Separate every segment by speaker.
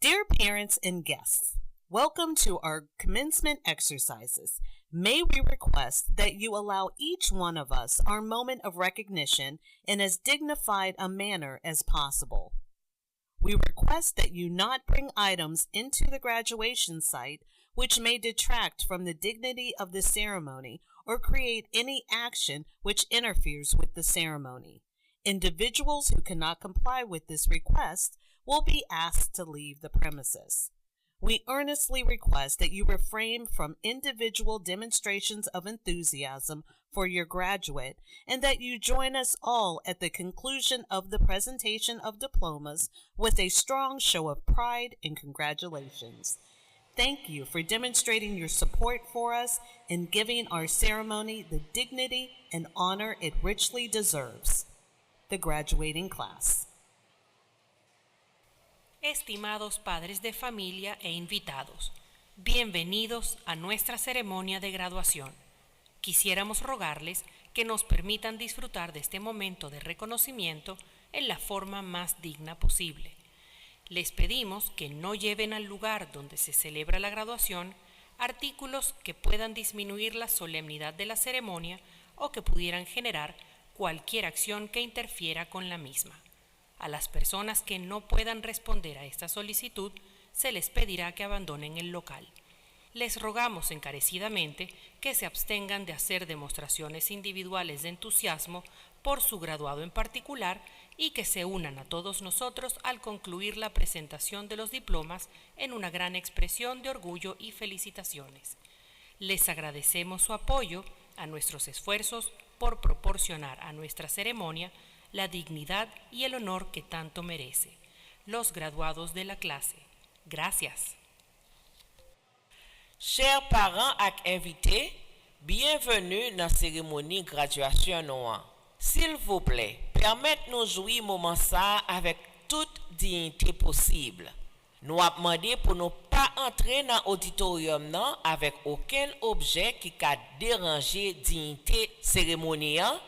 Speaker 1: Dear parents and guests, welcome to our commencement exercises. May we request that you allow each one of us our moment of recognition in as dignified a manner as possible. We request that you not bring items into the graduation site which may detract from the dignity of the ceremony or create any action which interferes with the ceremony. Individuals who cannot comply with this request will be asked to leave the premises. We earnestly request that you refrain from individual demonstrations of enthusiasm for your graduate and that you join us all at the conclusion of the presentation of diplomas with a strong show of pride and congratulations. Thank you for demonstrating your support for us and giving our ceremony the dignity and honor it richly deserves. The graduating class.
Speaker 2: Estimados padres de familia e invitados, bienvenidos a nuestra ceremonia de graduación. Quisiéramos rogarles que nos permitan disfrutar de este momento de reconocimiento en la forma más digna posible. Les pedimos que no lleven al lugar donde se celebra la graduación artículos que puedan disminuir la solemnidad de la ceremonia o que pudieran generar cualquier acción que interfiera con la misma. A las personas que no puedan responder a esta solicitud, se les pedirá que abandonen el local. Les rogamos encarecidamente que se abstengan de hacer demostraciones individuales de entusiasmo por su graduado en particular y que se unan a todos nosotros al concluir la presentación de los diplomas en una gran expresión de orgullo y felicitaciones. Les agradecemos su apoyo a nuestros esfuerzos por proporcionar a nuestra ceremonia la dignidad y el honor que tanto merece. Los graduados de la clase, gracias.
Speaker 3: Chers parents ak invités, bienvenue dans la cérémonie graduation nou. S'il vous plaît, permettez-nous jouer moment ça avec toute dignité possible. Nous avons demandé pour ne pas entrer dans l'auditorium non avec aucun objet qui a dérangé dignité cérémoniale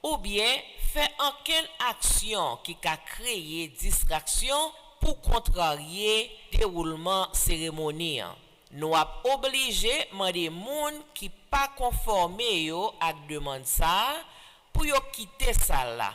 Speaker 3: ou bien fait aucune action qui a créé distraction pour contrarier le déroulement cérémonial. Nous avons obligé demander moun qui pas conformé yo ak demande ça pour yo quitter ça là.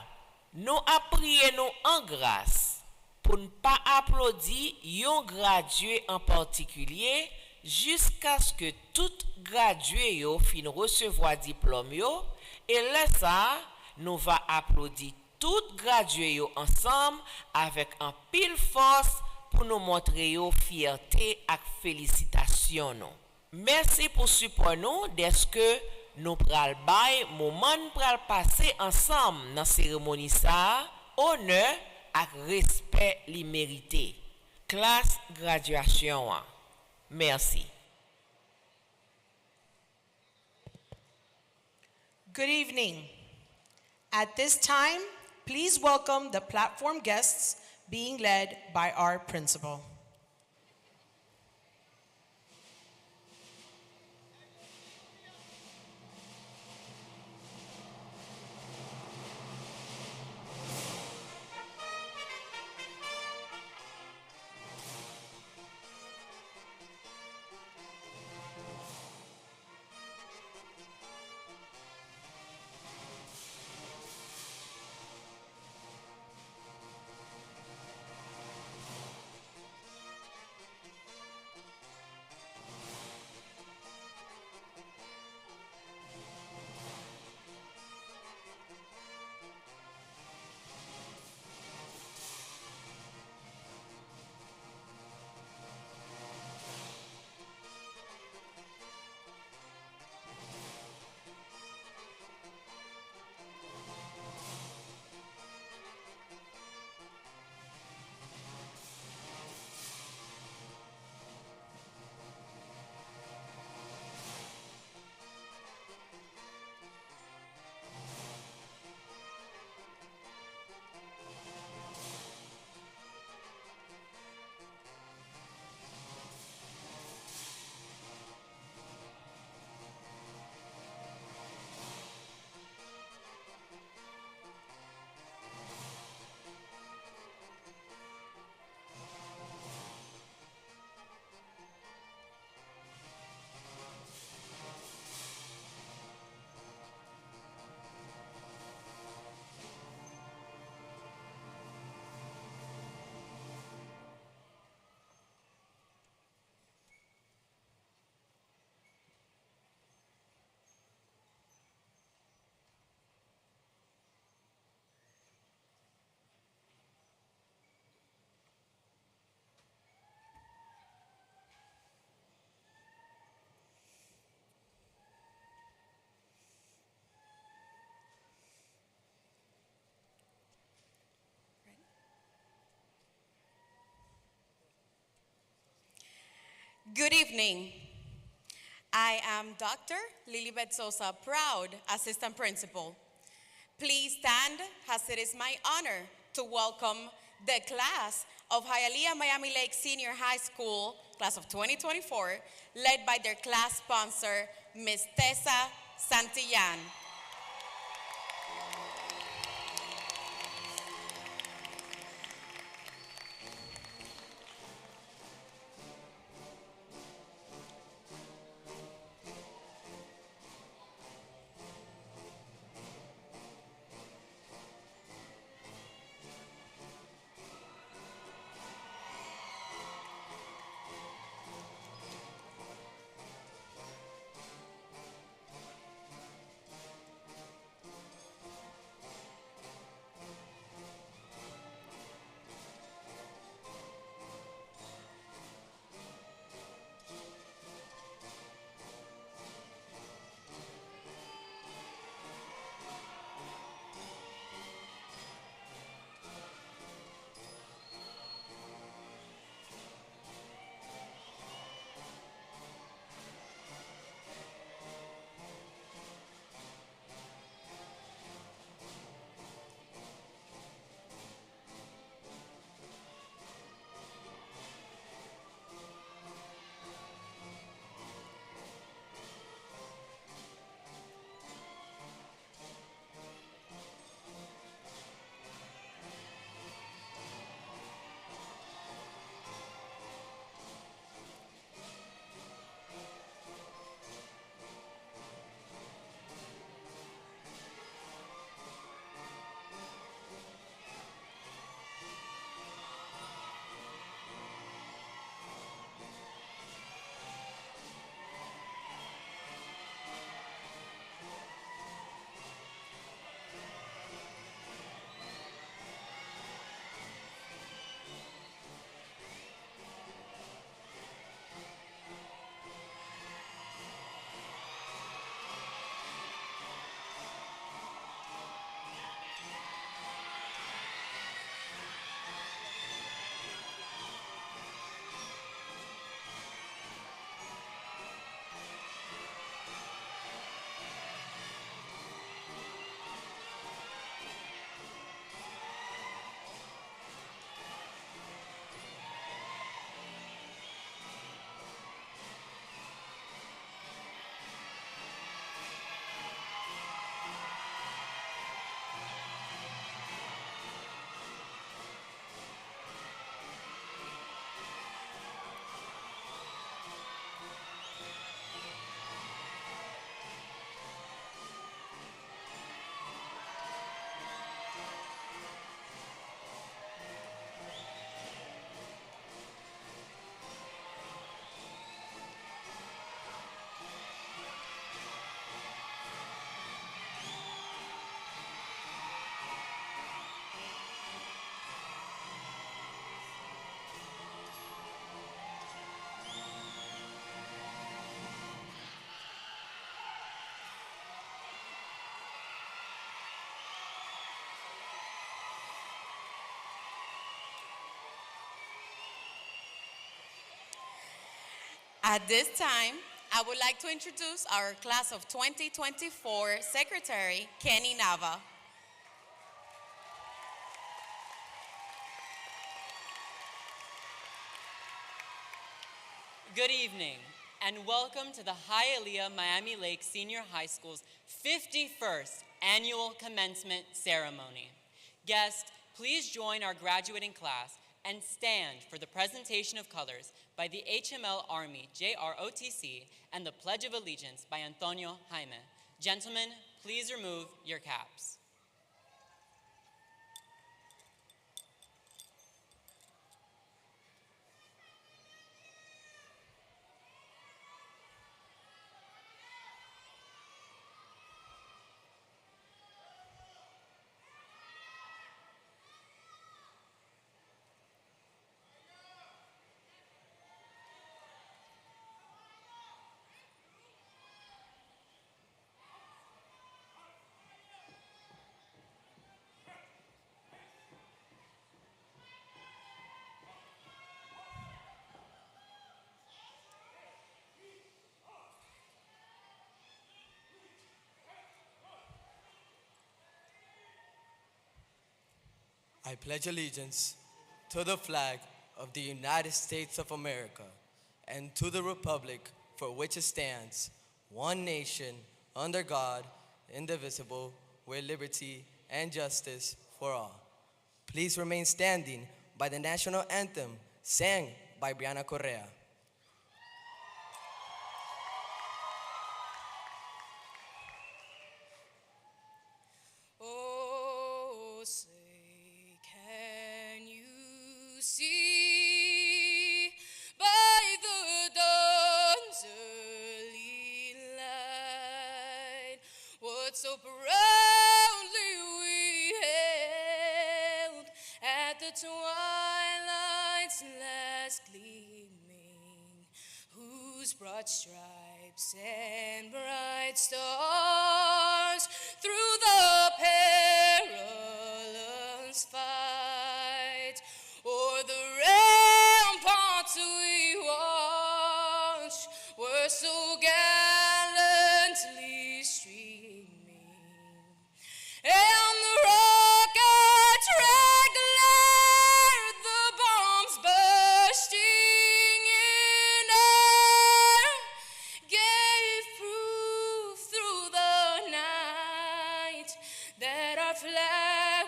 Speaker 3: Nous prié nous en grâce pour ne pas applaudir yon gradué en particulier jusqu'à ce que tout gradué yo fin recevoir diplôme yo et là ça nous va applaudir tout gradué yo ensemble avec un pile force pour nous montrer yo fierté et félicitations. Merci pour support nous dès que nous pral bay moment pral passer ensemble dans cérémonie ça honneur et respect li mérité. Classe graduation. Merci.
Speaker 4: Good evening. At this time, please welcome the platform guests being led by our principal.
Speaker 5: Good evening. I am Dr. Lilibet Sosa, proud assistant principal. Please stand as it is my honor to welcome the class of Hialeah Miami-Dade Senior High School, class of 2024, led by their class sponsor, Ms. Tessa Santillan. At this time, I would like to introduce our class of 2024 Secretary, Kenny Nava.
Speaker 6: Good evening, and welcome to the Hialeah Miami-Dade Senior High School's 51st Annual Commencement Ceremony. Guests, please join our graduating class and stand for the presentation of colors by the HML Army JROTC and the Pledge of Allegiance by Antonio Jaime. Gentlemen, please remove your caps.
Speaker 7: I pledge allegiance to the flag of the United States of America and to the republic for which it stands, one nation, under God, indivisible, with liberty and justice for all. Please remain standing by the national anthem sang by Brianna Correa.
Speaker 8: Oh, say, can you see by the dawn's early light what so proudly we hailed at the twilight's last gleaming, whose broad stripes and bright stars through the perilous fight o'er the ramparts we watched were so gallantly streaming, and the rockets' red glare, the bombs bursting in air, gave proof through the night that our flag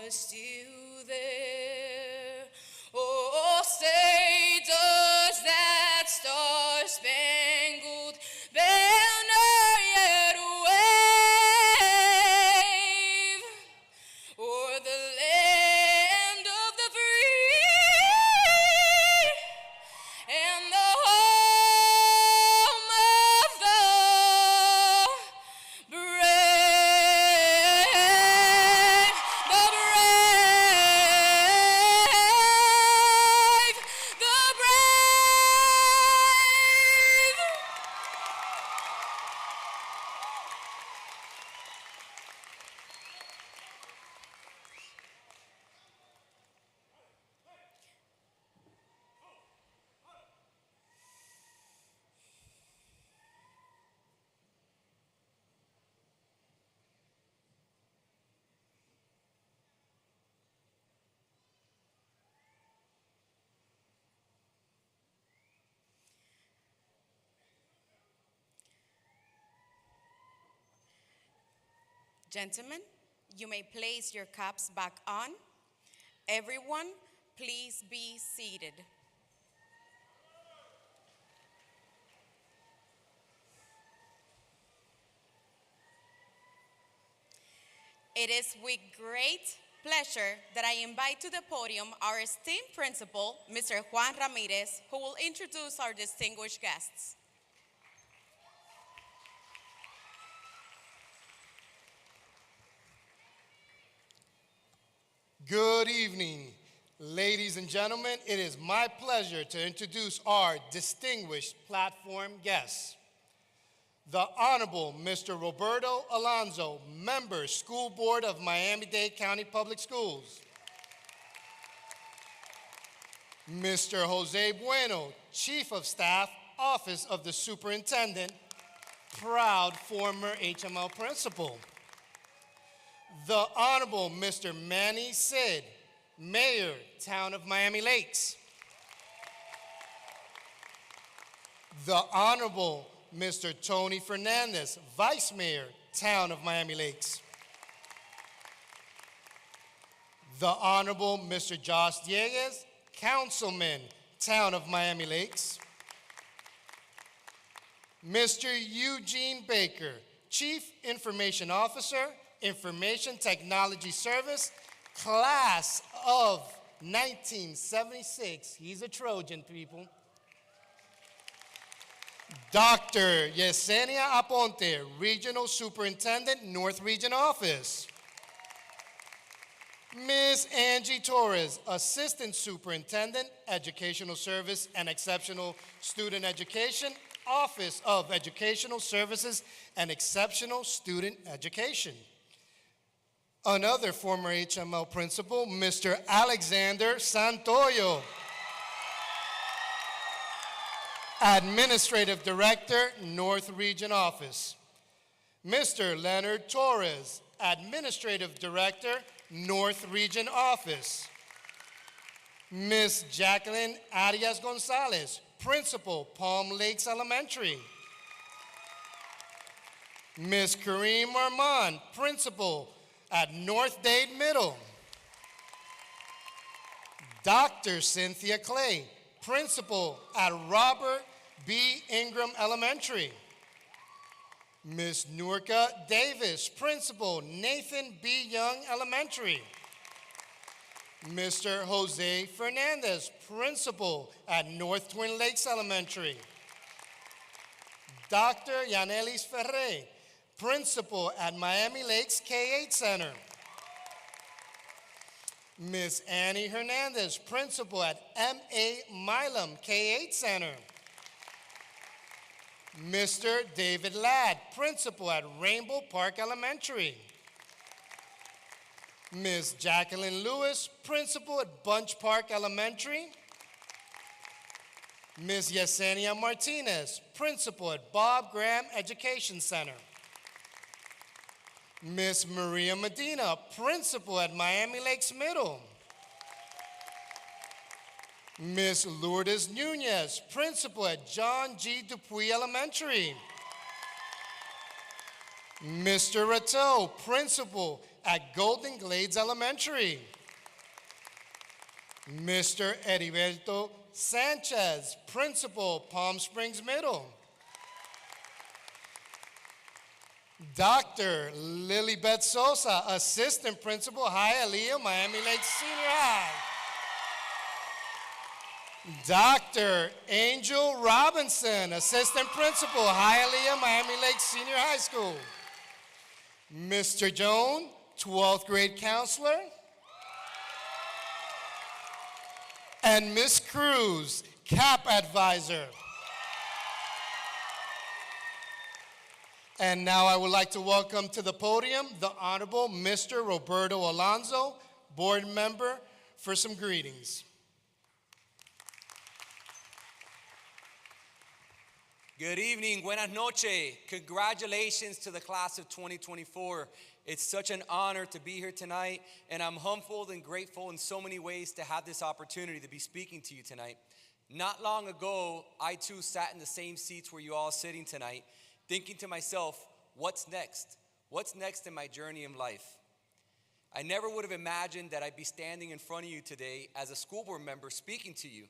Speaker 8: was still there. Oh, say, does that star-spangled banner yet wave o'er the land of the free and the home of the brave, the brave, the brave.
Speaker 5: Gentlemen, you may place your caps back on. Everyone, please be seated. It is with great pleasure that I invite to the podium our esteemed principal, Mr. Juan Ramirez, who will introduce our distinguished guests.
Speaker 9: Good evening, ladies and gentlemen. It is my pleasure to introduce our distinguished platform guests. The Honorable Mr. Roberto Alonso, Member, School Board of Miami-Dade County Public Schools. Mr. Jose Bueno, Chief of Staff, Office of the Superintendent, proud former HML principal. The Honorable Mr. Manny Sid, Mayor, Town of Miami Lakes. The Honorable Mr. Tony Fernandez, Vice Mayor, Town of Miami Lakes. The Honorable Mr. Josh Dieguez, Councilman, Town of Miami Lakes. Mr. Eugene Baker, Chief Information Officer, Information Technology Service, Class of 1976. He's a Trojan, people. Dr. Yesenia Aponte, Regional Superintendent, North Region Office. Ms. Angie Torres, Assistant Superintendent, Educational Service and Exceptional Student Education, Office of Educational Services and Exceptional Student Education. Another former HML principal, Mr. Alexander Santoyo, Administrative Director, North Region Office. Mr. Leonard Torres, Administrative Director, North Region Office. Ms. Jacqueline Arias Gonzalez, Principal, Palm Lakes Elementary. Ms. Kareem Armand, Principal at North Dade Middle. Dr. Cynthia Clay, Principal at Robert B. Ingram Elementary. Ms. Nurka Davis, Principal, Nathan B. Young Elementary. Mr. Jose Fernandez, Principal at North Twin Lakes Elementary. Dr. Yanelis Ferre, Principal at Miami Lakes K-8 Center. Ms. Annie Hernandez, Principal at M.A. Milam K-8 Center. Mr. David Ladd, Principal at Rainbow Park Elementary. Ms. Jacqueline Lewis, Principal at Bunch Park Elementary. Ms. Yesenia Martinez, Principal at Bob Graham Education Center. Ms. Maria Medina, Principal at Miami Lakes Middle. Ms. Lourdes Nunez, Principal at John G. Dupuy Elementary. Mr. Rateau, Principal at Golden Glades Elementary. Mr. Heriberto Sanchez, Principal, Palm Springs Middle. Dr. Lilibet Sosa, Assistant Principal, Hialeah, Miami-Dade Senior High. Dr. Angel Robinson, Assistant Principal, Hialeah, Miami-Dade Senior High School. Mr. Joan, 12th grade counselor. And Miss Cruz, CAP advisor. And now I would like to welcome to the podium the Honorable Mr. Roberto Alonso, board member, for some greetings.
Speaker 10: Good evening, buenas noches. Congratulations to the class of 2024. It's such an honor to be here tonight, and I'm humbled and grateful in so many ways to have this opportunity to be speaking to you tonight. Not long ago, I too sat in the same seats where you all are sitting tonight, thinking to myself, what's next? What's next in my journey in life? I never would have imagined that I'd be standing in front of you today as a school board member speaking to you.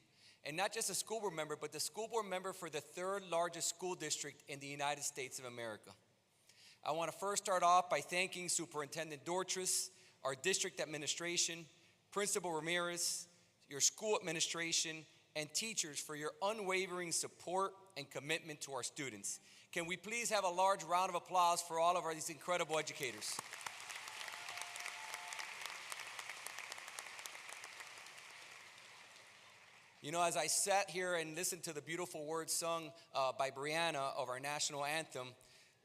Speaker 10: And not just a school board member, but the school board member for the third largest school district in the United States of America. I want to first start off by thanking Superintendent Dortris, our district administration, Principal Ramirez, your school administration, and teachers for your unwavering support and commitment to our students. Can we please have a large round of applause for all of these incredible educators? You know, as I sat here and listened to the beautiful words sung by Brianna of our national anthem,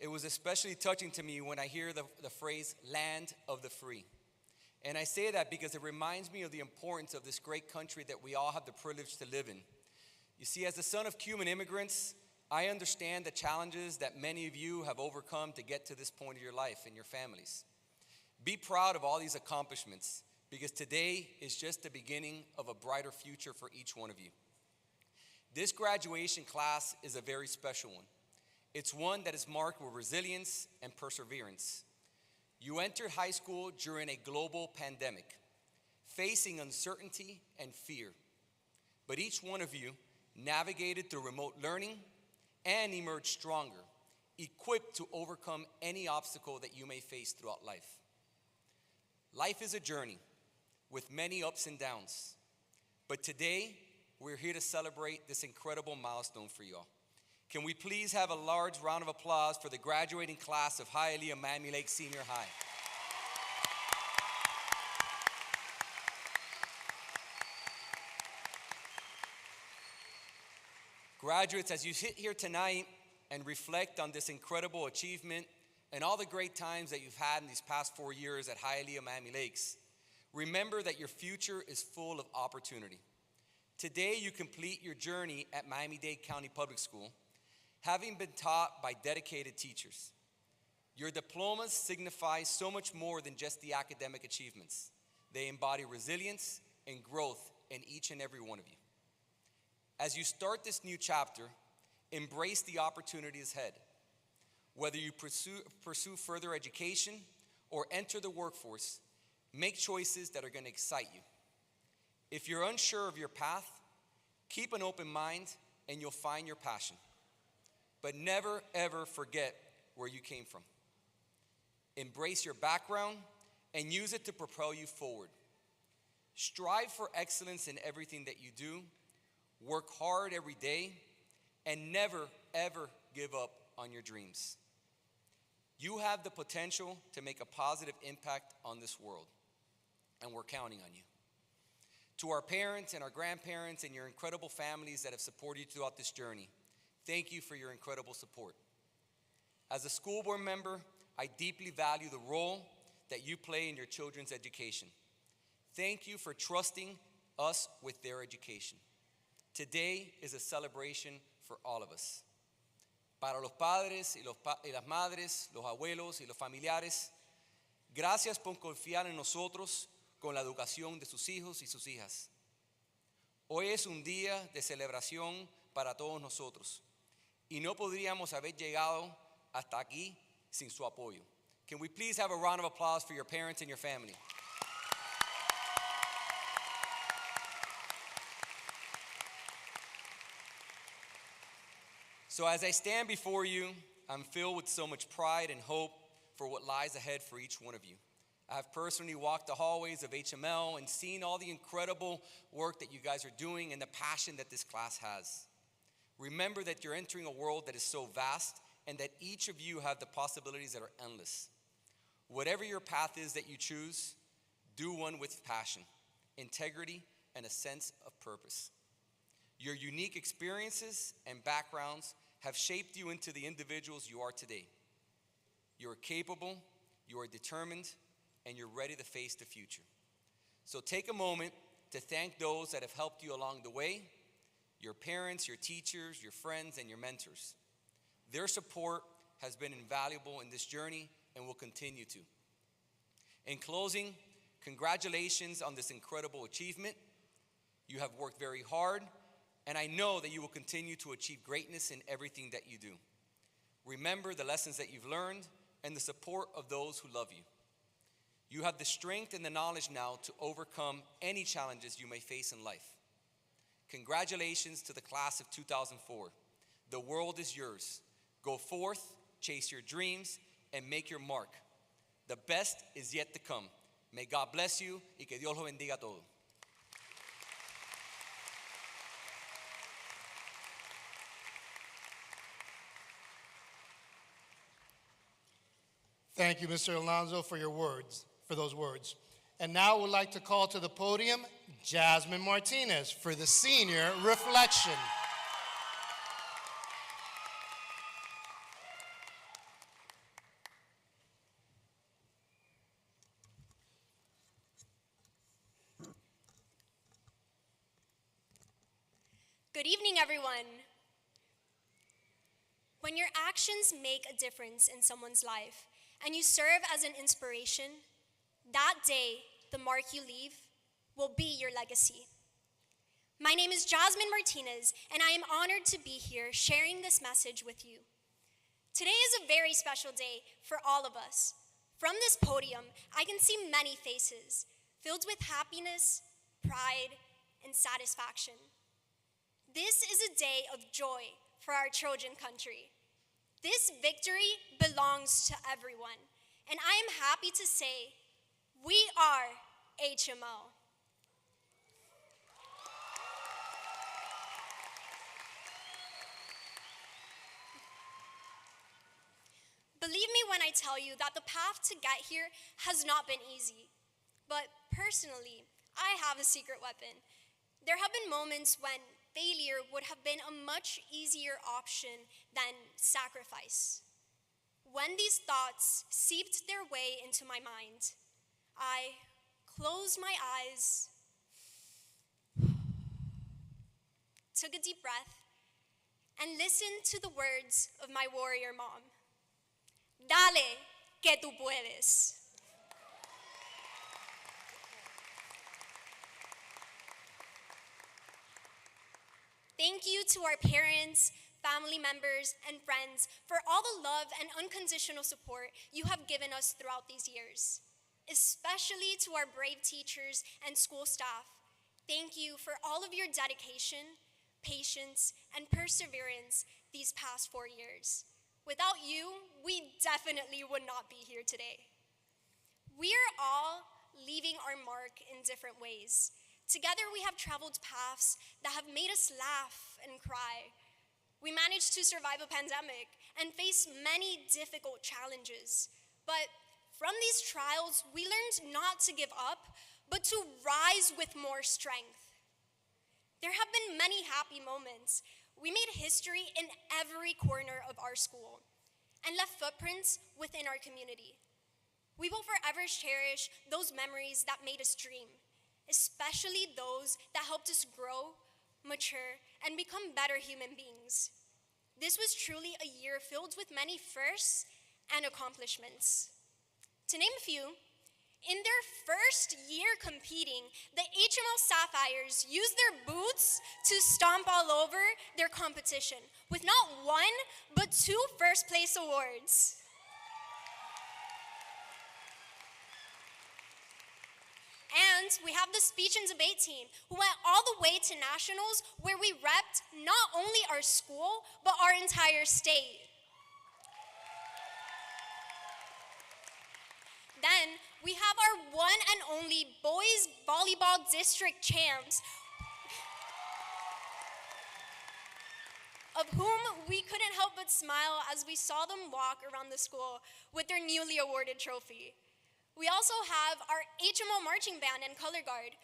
Speaker 10: it was especially touching to me when I hear the phrase, land of the free. And I say that because it reminds me of the importance of this great country that we all have the privilege to live in. You see, as the son of Cuban immigrants, I understand the challenges that many of you have overcome to get to this point of your life and your families. Be proud of all these accomplishments, because today is just the beginning of a brighter future for each one of you. This graduation class is a very special one. It's one that is marked with resilience and perseverance. You entered high school during a global pandemic, facing uncertainty and fear. But each one of you navigated through remote learning and emerged stronger, equipped to overcome any obstacle that you may face throughout life. Life is a journey with many ups and downs. But today, we're here to celebrate this incredible milestone for you all. Can we please have a large round of applause for the graduating class of Hialeah Miami-Dade Senior High? Graduates, as you sit here tonight and reflect on this incredible achievement and all the great times that you've had in these past 4 years at Hialeah Miami Lakes, remember that your future is full of opportunity. Today, you complete your journey at Miami-Dade County Public School, having been taught by dedicated teachers. Your diplomas signify so much more than just the academic achievements. They embody resilience and growth in each and every one of you. As you start this new chapter, embrace the opportunities ahead. Whether you pursue further education or enter the workforce, make choices that are going to excite you. If you're unsure of your path, keep an open mind and you'll find your passion. But never, ever forget where you came from. Embrace your background and use it to propel you forward. Strive for excellence in everything that you do. Work hard every day and never, ever give up on your dreams. You have the potential to make a positive impact on this world, and we're counting on you. To our parents and our grandparents and your incredible families that have supported you throughout this journey, thank you for your incredible support. As a school board member, I deeply value the role that you play in your children's education. Thank you for trusting us with their education. Today is a celebration for all of us. Para los padres y las madres, los abuelos y los familiares, gracias por confiar en nosotros con la educación de sus hijos y sus hijas. Hoy es un día de celebración para todos nosotros y no podríamos haber llegado hasta aquí sin su apoyo. Can we please have a round of applause for your parents and your family? So as I stand before you, I'm filled with so much pride and hope for what lies ahead for each one of you. I have personally walked the hallways of HML and seen all the incredible work that you guys are doing and the passion that this class has. Remember that you're entering a world that is so vast and that each of you have the possibilities that are endless. Whatever your path is that you choose, do one with passion, integrity, and a sense of purpose. Your unique experiences and backgrounds have shaped you into the individuals you are today. You are capable, you are determined, and you're ready to face the future. So take a moment to thank those that have helped you along the way, your parents, your teachers, your friends, and your mentors. Their support has been invaluable in this journey and will continue to. In closing, congratulations on this incredible achievement. You have worked very hard, and I know that you will continue to achieve greatness in everything that you do. Remember the lessons that you've learned and the support of those who love you. You have the strength and the knowledge now to overcome any challenges you may face in life. Congratulations to the class of 2004. The world is yours. Go forth, chase your dreams, and make your mark. The best is yet to come. May God bless you y que Dios lo bendiga a todos.
Speaker 9: Thank you, Mr. Alonso, for those words. And now we'd like to call to the podium Jasmine Martinez for the senior reflection.
Speaker 11: Good evening, everyone. When your actions make a difference in someone's life and you serve as an inspiration, that day, the mark you leave will be your legacy. My name is Jasmine Martinez, and I am honored to be here sharing this message with you. Today is a very special day for all of us. From this podium, I can see many faces filled with happiness, pride, and satisfaction. This is a day of joy for our Trojan country. This victory belongs to everyone, and I am happy to say we are HMO. Believe me when I tell you that the path to get here has not been easy. But personally, I have a secret weapon. There have been moments when failure would have been a much easier option than sacrifice. When these thoughts seeped their way into my mind, I closed my eyes, took a deep breath, and listened to the words of my warrior mom. Dale, que tú puedes. Thank you to our parents, family members, and friends for all the love and unconditional support you have given us throughout these years. Especially to our brave teachers and school staff, thank you for all of your dedication, patience, and perseverance these past 4 years. Without you, we definitely would not be here today. We are all leaving our mark in different ways. Together, we have traveled paths that have made us laugh and cry. We managed to survive a pandemic and face many difficult challenges. But from these trials, we learned not to give up, but to rise with more strength. There have been many happy moments. We made history in every corner of our school and left footprints within our community. We will forever cherish those memories that made us dream, especially those that helped us grow, mature, and become better human beings. This was truly a year filled with many firsts and accomplishments. To name a few, in their first year competing, the HML Sapphires used their boots to stomp all over their competition with not one, but 2 first place awards. And we have the speech and debate team who went all the way to nationals where we repped not only our school, but our entire state. Then we have our one and only boys volleyball district champs, of whom we couldn't help but smile as we saw them walk around the school with their newly awarded trophy. We also have our HMO marching band and color guard,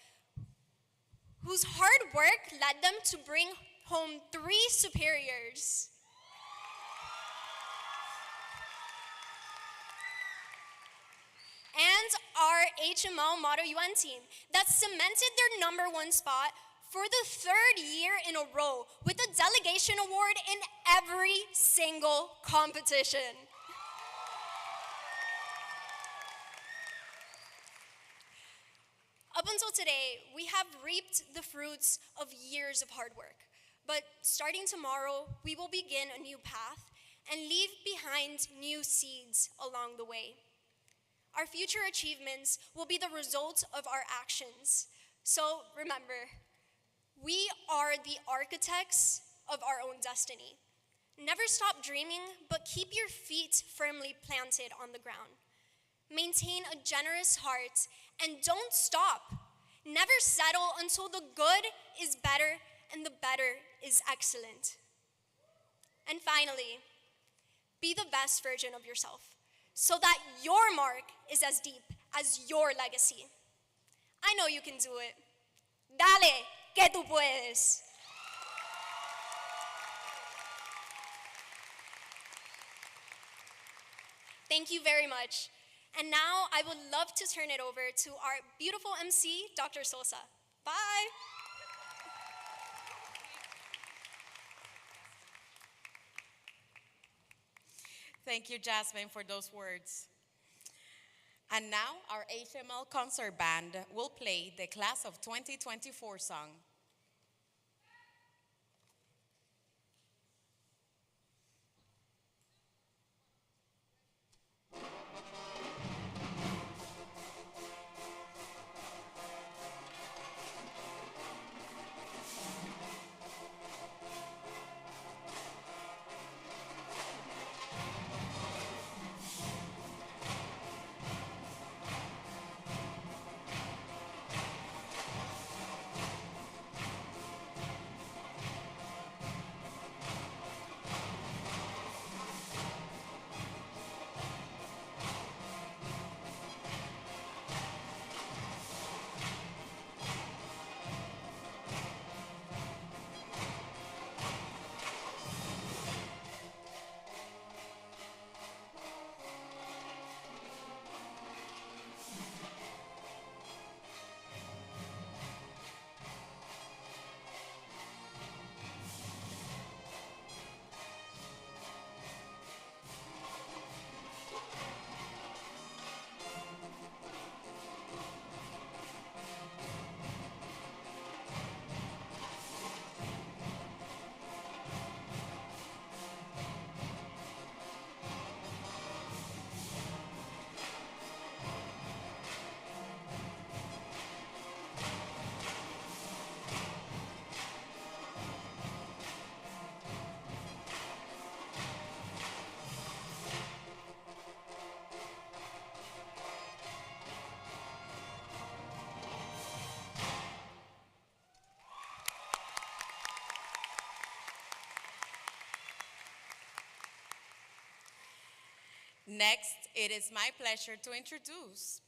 Speaker 11: whose hard work led them to bring home 3 superiors. And our HML Motto UN team that cemented their #1 spot for the 3rd year in a row with a delegation award in every single competition. Up until today, we have reaped the fruits of years of hard work. But starting tomorrow, we will begin a new path and leave behind new seeds along the way. Our future achievements will be the result of our actions. So remember, we are the architects of our own destiny. Never stop dreaming, but keep your feet firmly planted on the ground. Maintain a generous heart and don't stop. Never settle until the good is better and the better is excellent. And finally, be the best version of yourself so that your mark is as deep as your legacy. I know you can do it. Dale, que tú puedes. Thank you very much. And now I would love to turn it over to our beautiful MC, Dr. Sosa. Bye.
Speaker 5: Thank you, Jasmine, for those words. And now our HML concert band will play the Class of 2024 song. Next, it is my pleasure to introduce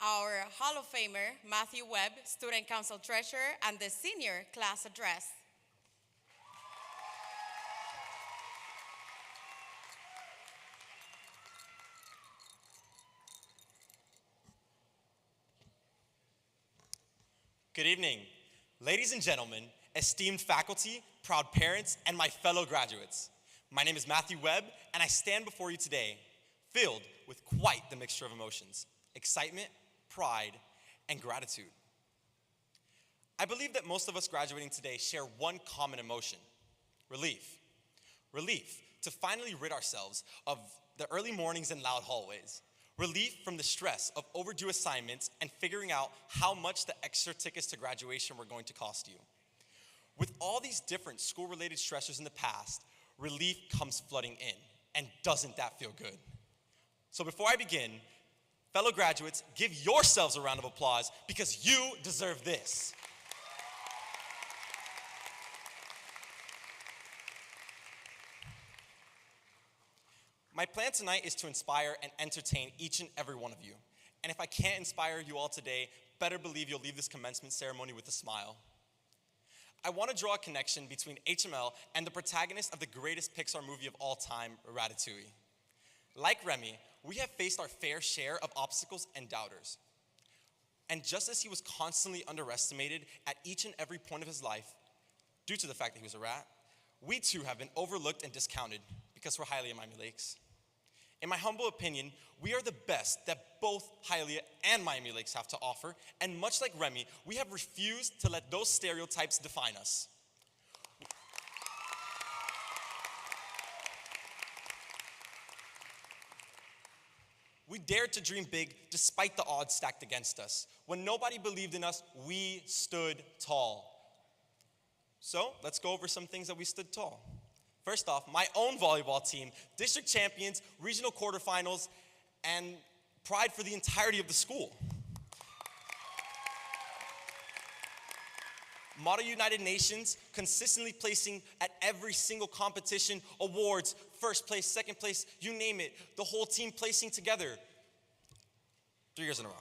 Speaker 5: our Hall of Famer, Matthew Webb, Student Council Treasurer, and the Senior Class Address.
Speaker 12: Good evening, ladies and gentlemen, esteemed faculty, proud parents, and my fellow graduates. My name is Matthew Webb, and I stand before you today filled with quite the mixture of emotions: excitement, pride, and gratitude. I believe that most of us graduating today share one common emotion: relief. Relief to finally rid ourselves of the early mornings and loud hallways. Relief from the stress of overdue assignments and figuring out how much the extra tickets to graduation were going to cost you. With all these different school-related stressors in the past, relief comes flooding in, and doesn't that feel good? So before I begin, fellow graduates, give yourselves a round of applause because you deserve this. My plan tonight is to inspire and entertain each and every one of you. And if I can't inspire you all today, better believe you'll leave this commencement ceremony with a smile. I want to draw a connection between HML and the protagonist of the greatest Pixar movie of all time, Ratatouille. Like Remy, we have faced our fair share of obstacles and doubters. And just as he was constantly underestimated at each and every point of his life, due to the fact that he was a rat, we too have been overlooked and discounted because we're Hialeah Miami Lakes. In my humble opinion, we are the best that both Hialeah and Miami Lakes have to offer, and much like Remy, we have refused to let those stereotypes define us. We dared to dream big despite the odds stacked against us. When nobody believed in us, we stood tall. So let's go over some things that we stood tall. First off, my own volleyball team, district champions, regional quarterfinals, and pride for the entirety of the school. Model United Nations, consistently placing at every single competition, awards, first place, second place, you name it, the whole team placing together 3 years in a row.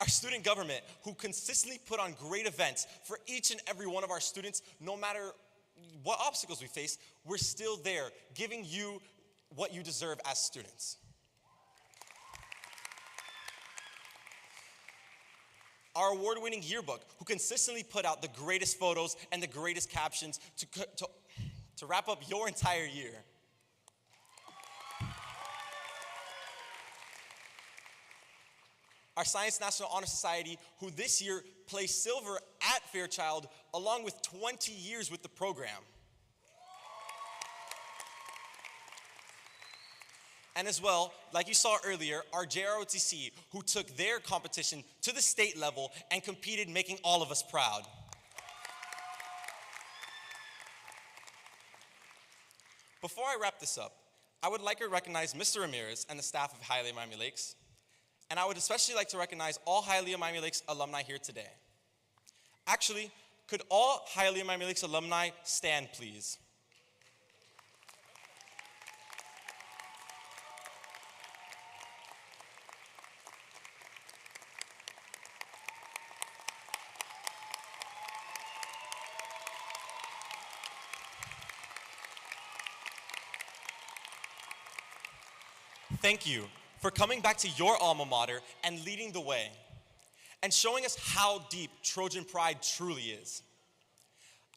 Speaker 12: Our student government, who consistently put on great events for each and every one of our students, no matter what obstacles we face, we're still there, giving you what you deserve as students. Our award-winning yearbook, who consistently put out the greatest photos and the greatest captions to wrap up your entire year. Our Science National Honor Society, who this year placed silver at Fairchild, along with 20 years with the program. And as well, like you saw earlier, our JROTC, who took their competition to the state level and competed, making all of us proud. Before I wrap this up, I would like to recognize Mr. Ramirez and the staff of Hialeah Miami Lakes. And I would especially like to recognize all Hialeah Miami Lakes alumni here today. Actually, could all Hialeah Miami Lakes alumni stand, please? Thank you for coming back to your alma mater and leading the way, and showing us how deep Trojan pride truly is.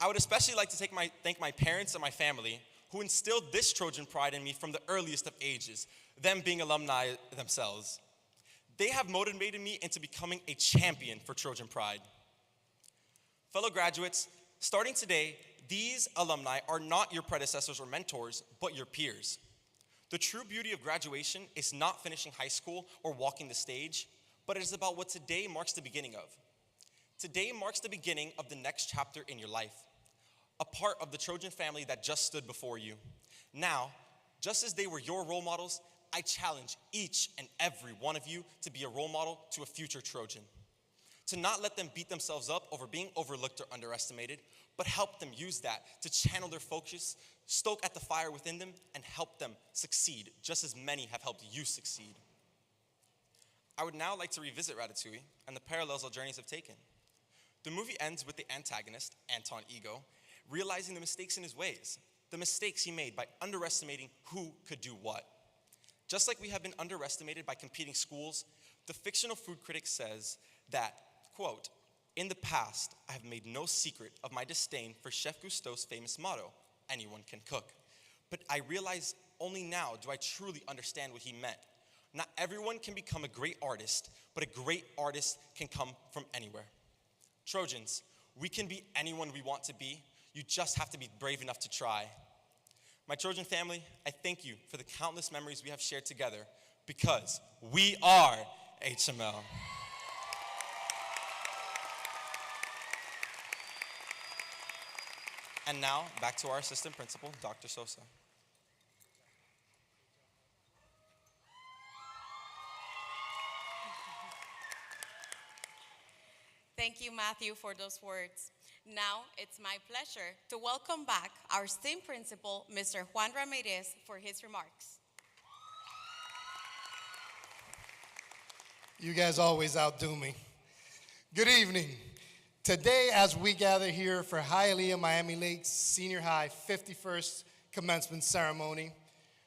Speaker 12: I would especially like to thank my parents and my family who instilled this Trojan pride in me from the earliest of ages, them being alumni themselves. They have motivated me into becoming a champion for Trojan pride. Fellow graduates, starting today, these alumni are not your predecessors or mentors, but your peers. The true beauty of graduation is not finishing high school or walking the stage, but it is about what today marks the beginning of. Today marks the beginning of the next chapter in your life, a part of the Trojan family that just stood before you. Now, just as they were your role models, I challenge each and every one of you to be a role model to a future Trojan. to not let them beat themselves up over being overlooked or underestimated, but help them use that to channel their focus, stoke at the fire within them, and help them succeed, just as many have helped you succeed. I would now like to revisit Ratatouille and the parallels our journeys have taken. The movie ends with the antagonist, Anton Ego, realizing the mistakes in his ways, the mistakes he made by underestimating who could do what. Just like we have been underestimated by competing schools, the fictional food critic says that, quote, "In the past, I have made no secret of my disdain for Chef Gusteau's famous motto, 'Anyone can cook.' But I realize only now do I truly understand what he meant. Not everyone can become a great artist, but a great artist can come from anywhere." Trojans, we can be anyone we want to be. You just have to be brave enough to try. My Trojan family, I thank you for the countless memories we have shared together, because we are HML. And now, back to our assistant principal, Dr. Sosa.
Speaker 5: Thank you, Matthew, for those words. Now, it's my pleasure to welcome back our esteemed principal, Mr. Juan Ramirez, for his remarks.
Speaker 9: You guys always outdo me. Good evening. Today, as we gather here for Hialeah Miami-Dade Senior High 51st commencement ceremony,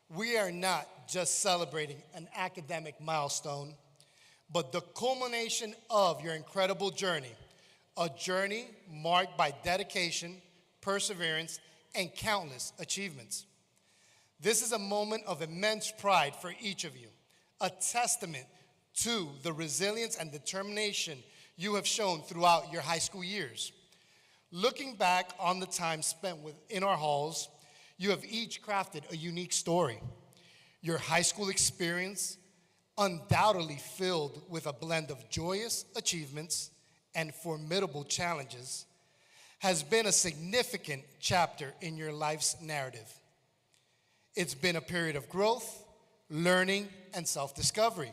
Speaker 9: we are not just celebrating an academic milestone, but the culmination of your incredible journey, a journey marked by dedication, perseverance, and countless achievements. This is a moment of immense pride for each of you, a testament to the resilience and determination you have shown throughout your high school years. Looking back on the time spent within our halls, you have each crafted a unique story. Your high school experience, undoubtedly filled with a blend of joyous achievements and formidable challenges, has been a significant chapter in your life's narrative. It's been a period of growth, learning, and self-discovery.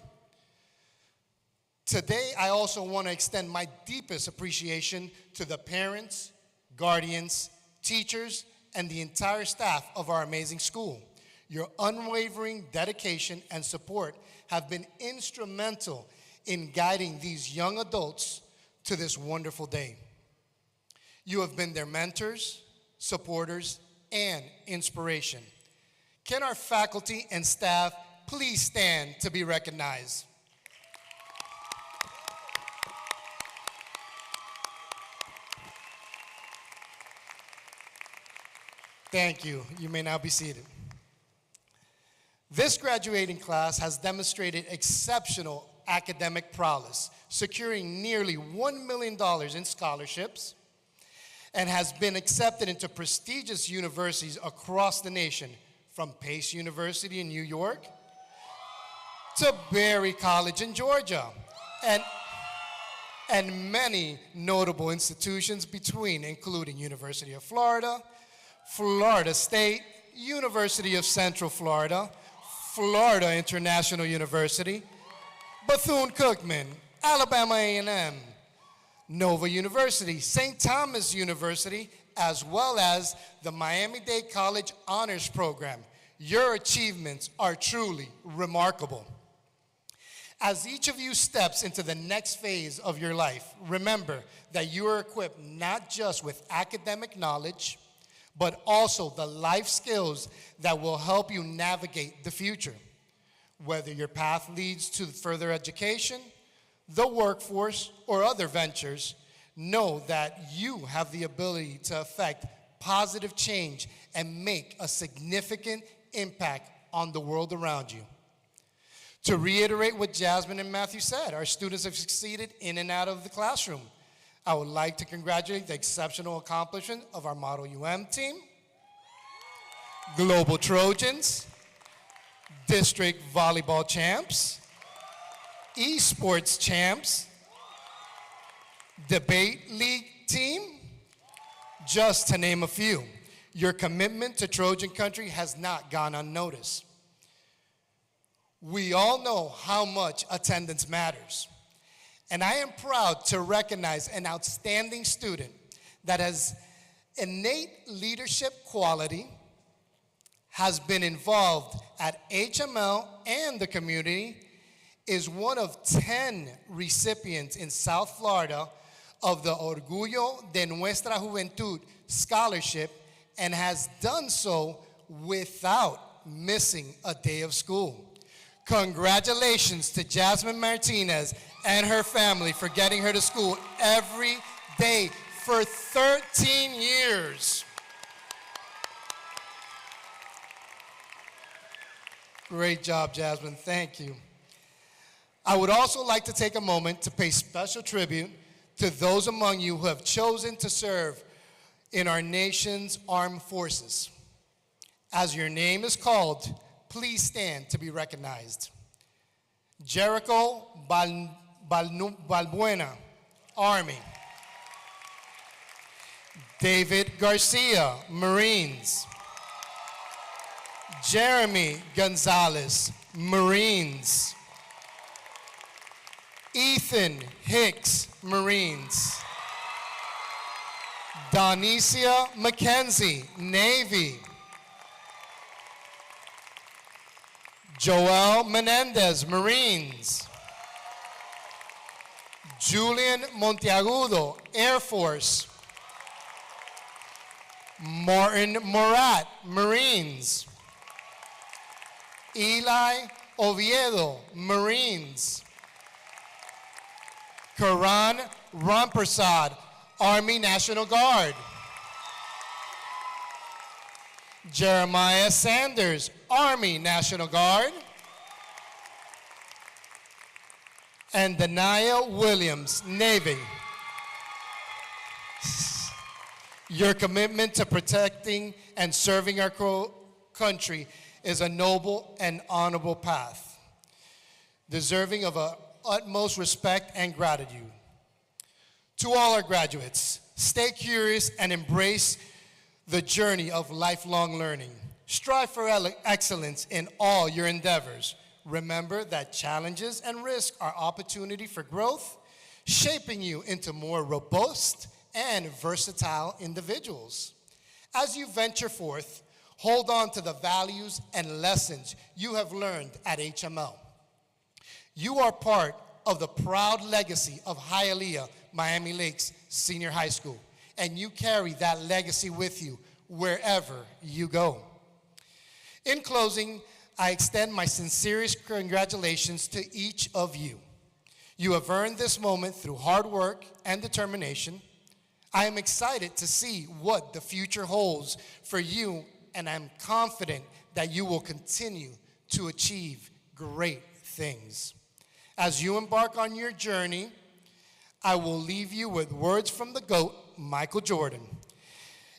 Speaker 9: Today, I also want to extend my deepest appreciation to the parents, guardians, teachers, and the entire staff of our amazing school. Your unwavering dedication and support have been instrumental in guiding these young adults to this wonderful day. You have been their mentors, supporters, and inspiration. Can our faculty and staff please stand to be recognized? Thank you. You may now be seated. This graduating class has demonstrated exceptional academic prowess, securing nearly $1 million in scholarships, and has been accepted into prestigious universities across the nation, from Pace University in New York to Berry College in Georgia, and many notable institutions between, including University of Florida, Florida State, University of Central Florida, Florida International University, Bethune-Cookman, Alabama A&M, Nova University, St. Thomas University, as well as the Miami-Dade College Honors Program. Your achievements are truly remarkable. As each of you steps into the next phase of your life, remember that you are equipped not just with academic knowledge, but also the life skills that will help you navigate the future. Whether your path leads to further education, the workforce, or other ventures, know that you have the ability to affect positive change and make a significant impact on the world around you. To reiterate what Jasmine and Matthew said, our students have succeeded in and out of the classroom. I would like to congratulate the exceptional accomplishment of our Model UM team, Global Trojans, District Volleyball Champs, Esports Champs, Debate League team, just to name a few. Your commitment to Trojan country has not gone unnoticed. We all know how much attendance matters, And I am proud to recognize an outstanding student that has innate leadership quality, has been involved at HML and the community, is one of 10 recipients in South Florida of the Orgullo de Nuestra Juventud scholarship, and has done so without missing a day of school. Congratulations to Jasmine Martinez and her family for getting her to school every day for 13 years. Great job, Jasmine. Thank you. I would also like to take a moment to pay special tribute to those among you who have chosen to serve in our nation's armed forces. As your name is called, please stand to be recognized. Jericho Balbuena, Army. David Garcia, Marines. Jeremy Gonzalez, Marines. Ethan Hicks, Marines. Donicia McKenzie, Navy. Joel Menendez, Marines. Julian Monteagudo, Air Force. Martin Morat, Marines. Eli Oviedo, Marines. Karan Ramprasad, Army National Guard. Jeremiah Sanders, Army National Guard. And Dania Williams, Navy. Your commitment to protecting and serving our country is a noble and honorable path, deserving of our utmost respect and gratitude. To all our graduates, stay curious and embrace the journey of lifelong learning. Strive for excellence in all your endeavors. Remember that challenges and risks are opportunity for growth, shaping you into more robust and versatile individuals. As you venture forth, hold on to the values and lessons you have learned at HML. You are part of the proud legacy of Hialeah, Miami Lakes Senior High School, and you carry that legacy with you wherever you go. In closing, I extend my sincerest congratulations to each of you. You have earned this moment through hard work and determination. I am excited to see what the future holds for you, and I'm confident that you will continue to achieve great things. As you embark on your journey, I will leave you with words from the GOAT, Michael Jordan.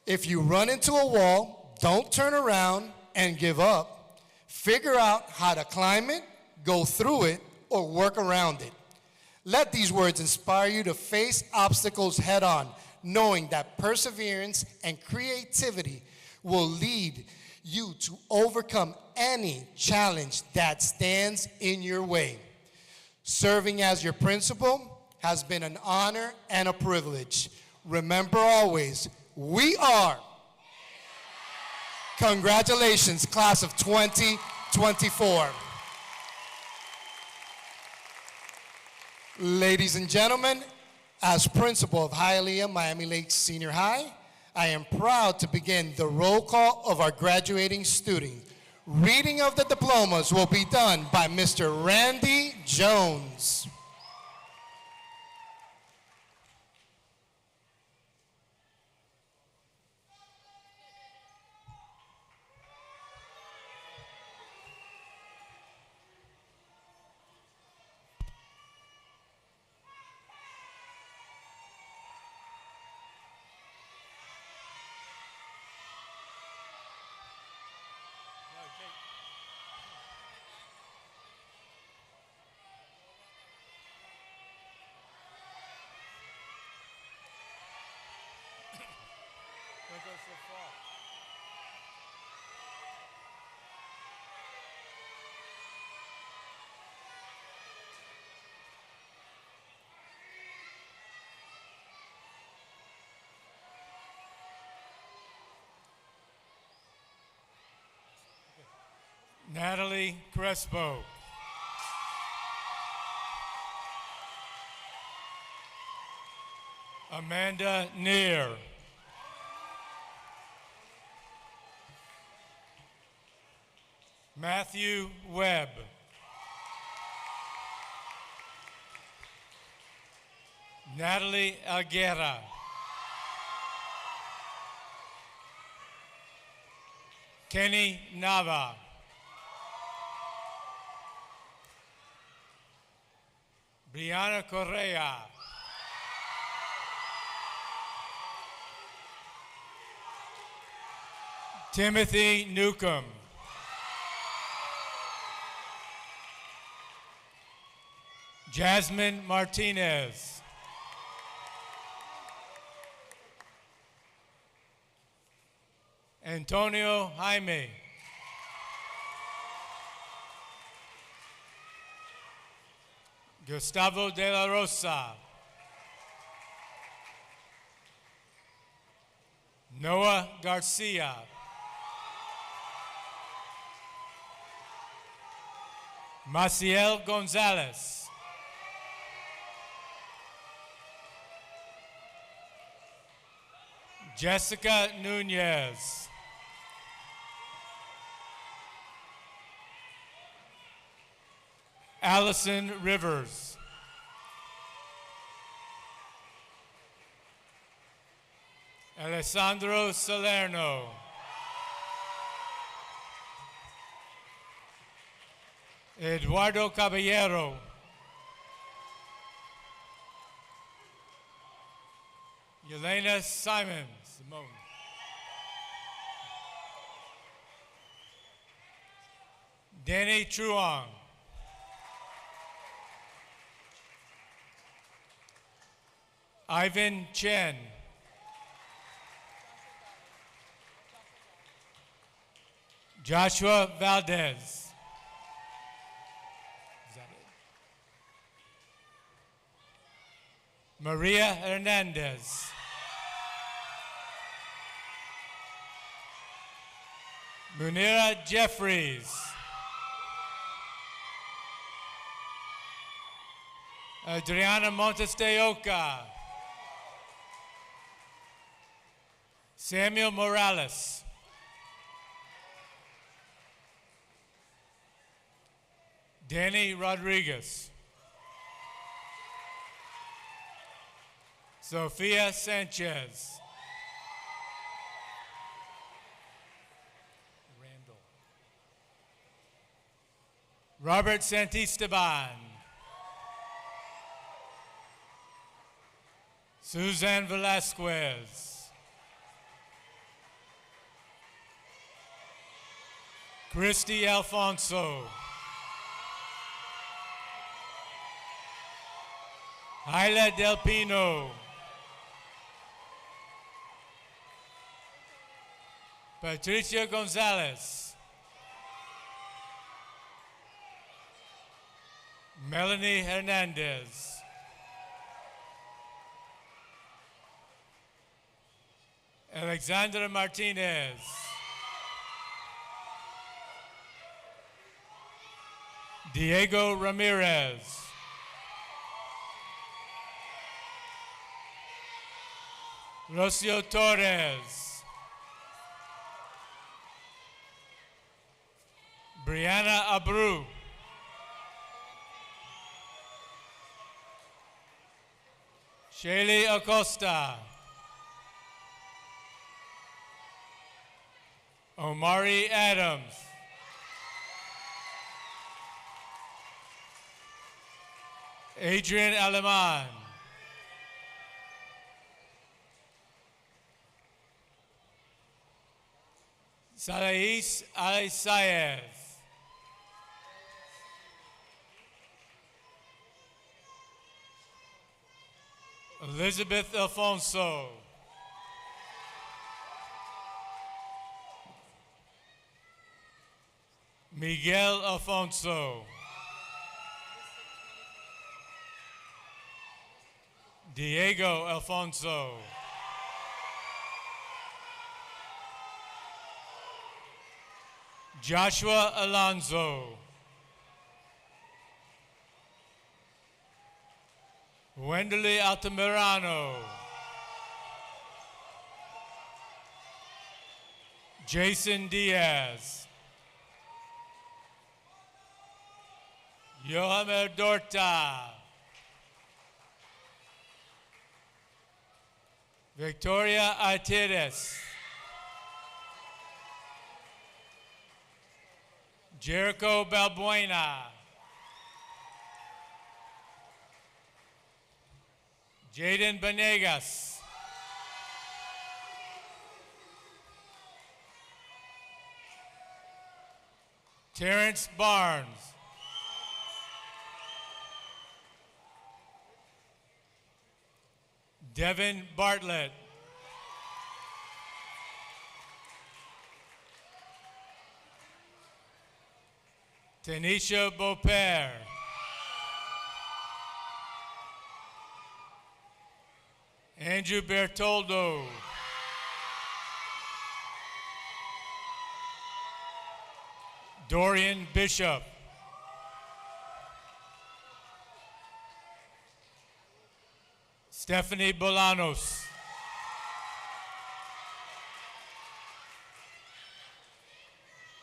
Speaker 9: If you run into a wall, don't turn around and give up. Figure out how to climb it, go through it, or work around it. Let these words inspire you to face obstacles head on, knowing that perseverance and creativity will lead you to overcome any challenge that stands in your way. Serving as your principal has been an honor and a privilege. Remember always, we are. Congratulations, class of 2024. Ladies and gentlemen, as principal of Hialeah Miami Lakes Senior High, I am proud to begin the roll call of our graduating students. Reading of the diplomas will be done by Mr. Randy Jones.
Speaker 13: Natalie Crespo. Amanda Neer. Matthew Webb. Natalie Aguera. Kenny Nava. Brianna Correa. Timothy Newcomb. Jasmine Martinez. Antonio Jaime. Gustavo de la Rosa. Noah Garcia. Maciel Gonzalez. Jessica Nunez. Allison Rivers. Alessandro Salerno. Eduardo Caballero. Yelena Simone. Danny Truong. Ivan Chen. Joshua Valdez. Is that it? Maria Hernandez. Munira Jeffries. Adriana Montes de Oca. Samuel Morales. Danny Rodriguez. Sofia Sanchez. Randall. Robert Santisteban. Suzanne Velasquez. Christy Alfonso. Hyla Del Pino. Patricia Gonzalez. Melanie Hernandez. Alexandra Martinez. Diego Ramirez. Rocio Torres. Brianna Abreu. Shaylee Acosta. Omari Adams. Adrian Aleman. Salais Alessayez. Elizabeth Alfonso. Miguel Alfonso. Diego Alfonso. Joshua Alonso. Wenderly Altamirano. Jason Diaz. Yohamer Dorta. Victoria Artides. Jericho Balbuena. Jaden Benegas. Terrence Barnes. Devin Bartlett. Tanisha Beaupere. Andrew Bertoldo. Dorian Bishop. Stephanie Bolanos.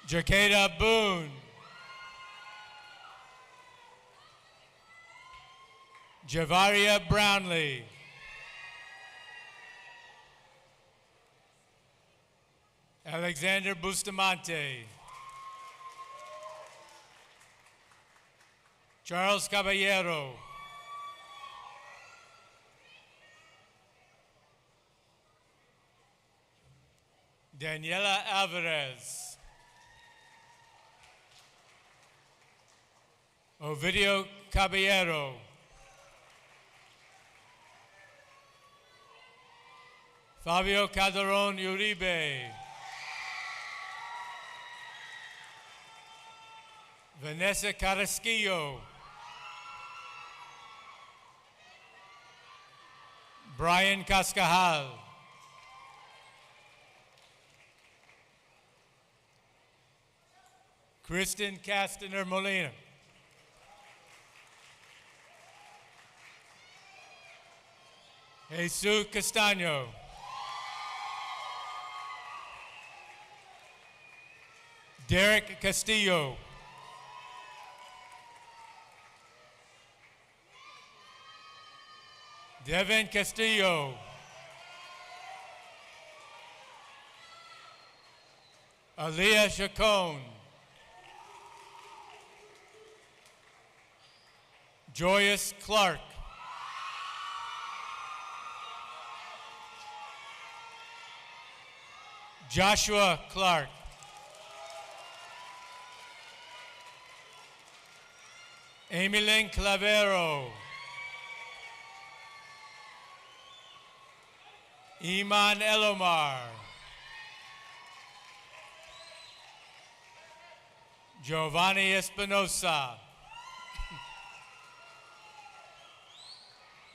Speaker 13: Jacada Boone. Javaria Brownlee. Alexander Bustamante. Charles Caballero. Daniela Alvarez. Ovidio Caballero. Fabio Calderon Uribe. Vanessa Carrasquillo. Brian Cascajal. Kristen Castner Molina. Jesus Castaño. Derek Castillo. Devin Castillo. Aaliyah Chacon. Joyous Clark. Joshua Clark. Emilyn Clavero. Iman Elomar. Giovanni Espinosa.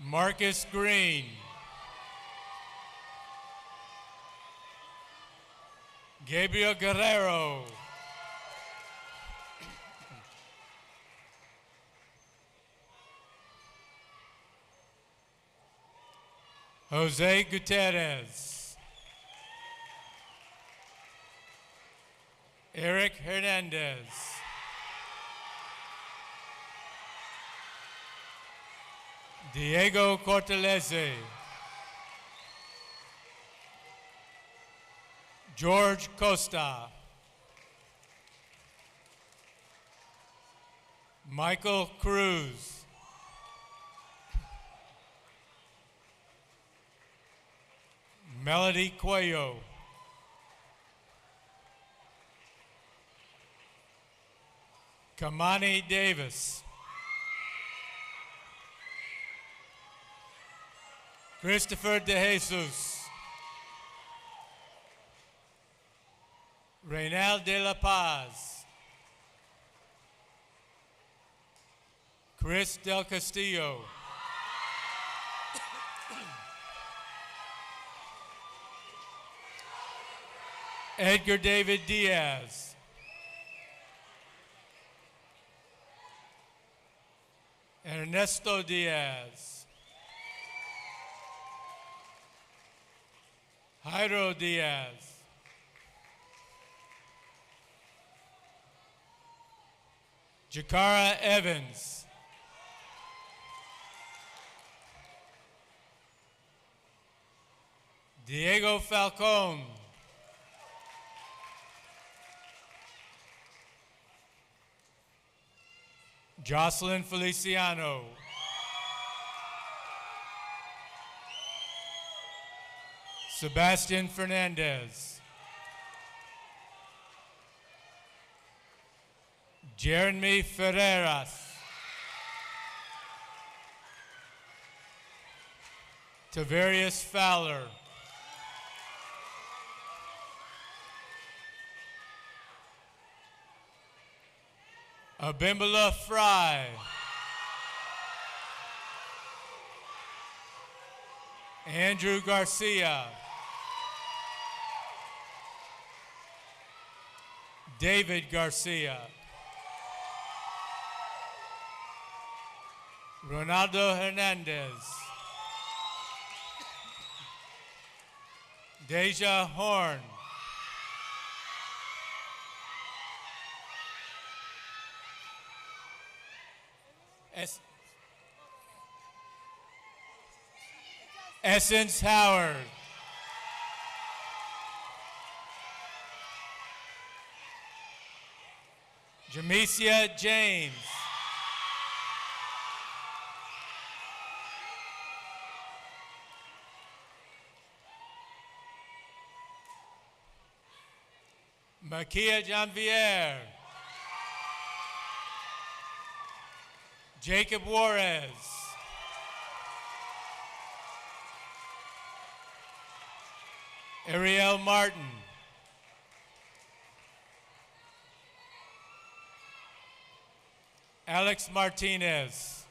Speaker 13: Marcus Green. Gabriel Guerrero. Jose Gutierrez. Eric Hernandez. Diego Cortelese. George Costa. Michael Cruz. Melody Cuello. Kamani Davis. Christopher De Jesus. Reynal de la Paz. Chris Del Castillo. Edgar David Diaz. Ernesto Diaz, Jairo Diaz, Jakara Evans, Diego Falcone, Jocelyn Feliciano, Sebastian Fernandez, Jeremy Ferreras, Tavarius Fowler, Abimbala Fry, Andrew Garcia, David Garcia, Ronaldo Hernandez, Deja Horn, Essence Howard, Jamesia James, Makia Janvier, Jacob Juarez, Ariel Martin, Alex Martinez,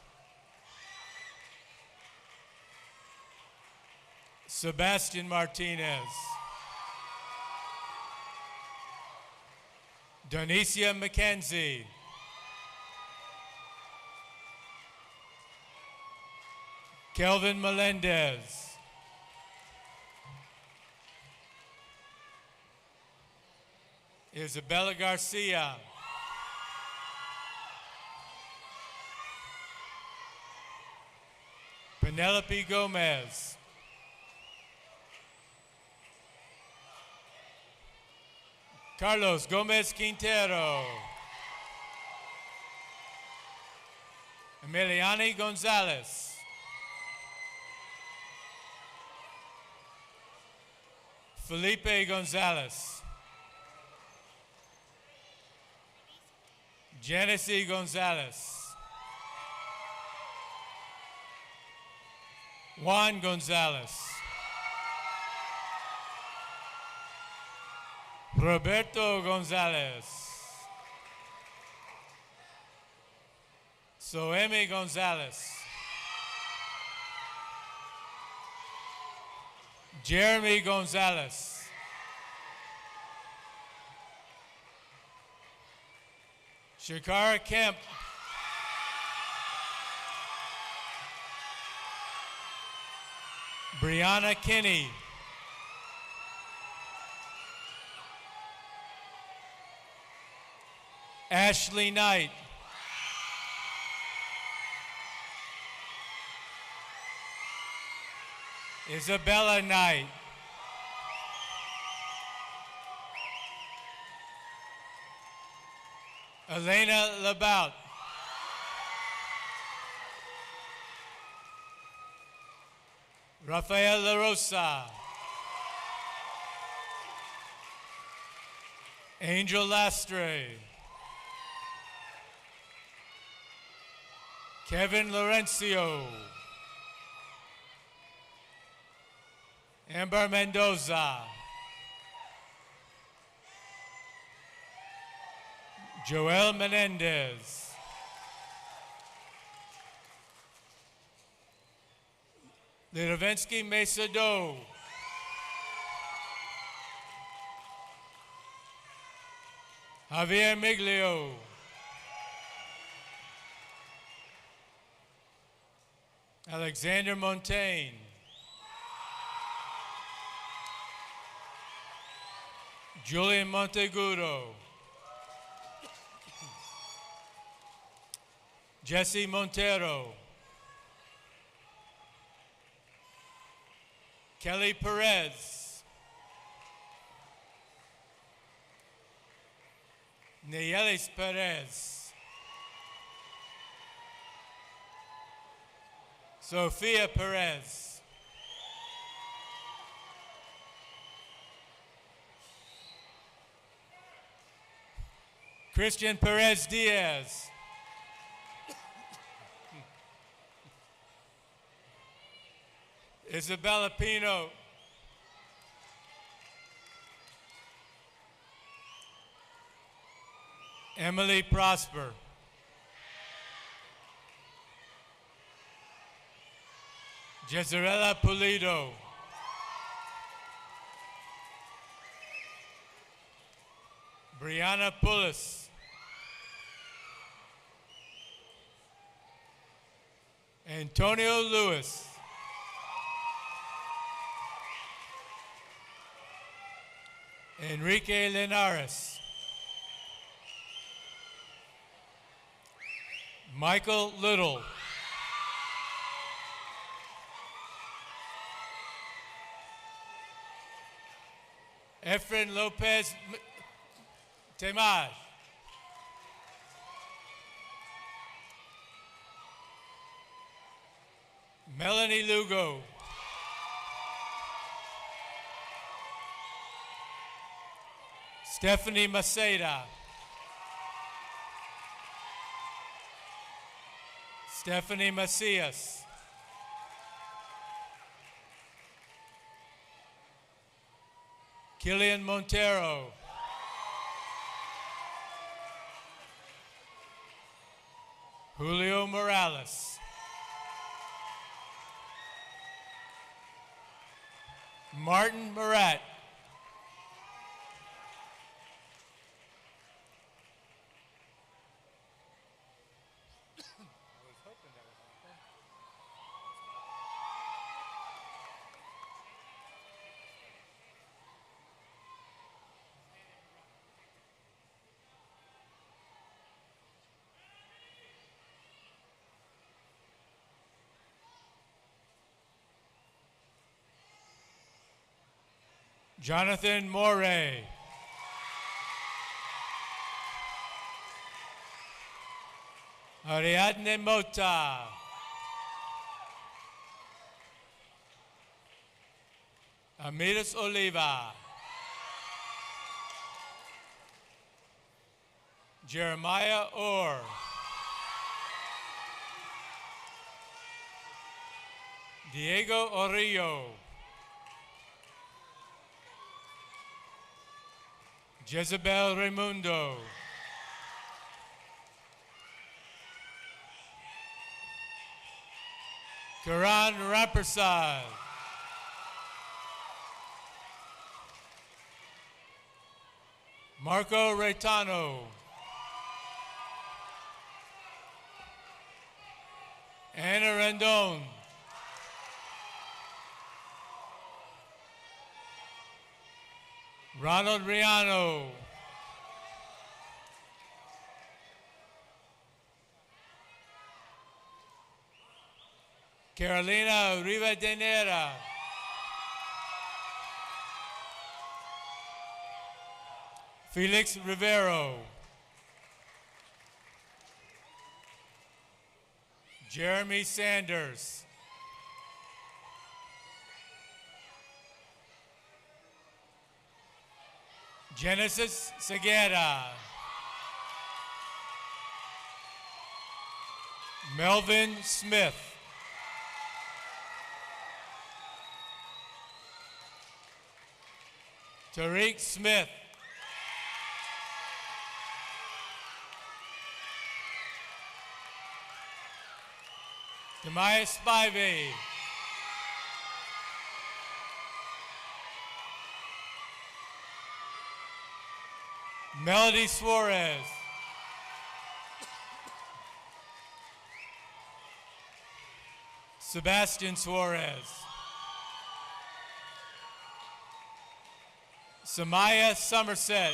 Speaker 13: Sebastian Martinez, Donicia McKenzie, Kelvin Melendez, Isabella Garcia, Penelope Gomez, Carlos Gomez Quintero, Emiliani Gonzalez, Felipe Gonzalez, Genesee Gonzalez, Juan Gonzalez, Roberto Gonzalez, Soemi Gonzalez, Jeremy Gonzalez, Shakara Kemp, Brianna Kinney, Ashley Knight, Isabella Knight, Elena Labout, Rafael La Rosa, Angel Lastre, Kevin Lorenzo, Amber Mendoza, Joel Menendez, Lirovensky Mesa Do, Javier Miglio, Alexander Montaigne. Julian Montegudo. Jesse Montero. Kelly Perez. Nayelis Perez. Sofia Perez. Christian Perez Diaz. Isabella Pino. Emily Prosper. Jezarela Pulido. Brianna Pullis. Antonio Lewis. Enrique Linares. Michael Little. Efren Lopez Temaj. Melanie Lugo. Stephanie Maceda. Stephanie Macias. Killian Montero. Julio Morales. Martin Murat. Jonathan Morey. Ariadne Mota. Amiris Oliva. Jeremiah Orr. Diego Orillo. Jezebel Raimundo. Karan Rampersad. Marco Reitano. Anna Rendon. Ronald Riano. Carolina Rivadeneira. Felix Rivero. Jeremy Sanders. Genesis Segura. Melvin Smith. Tariq Smith. Demaya Spivey. Melody Suarez. Sebastian Suarez. Samaya Somerset.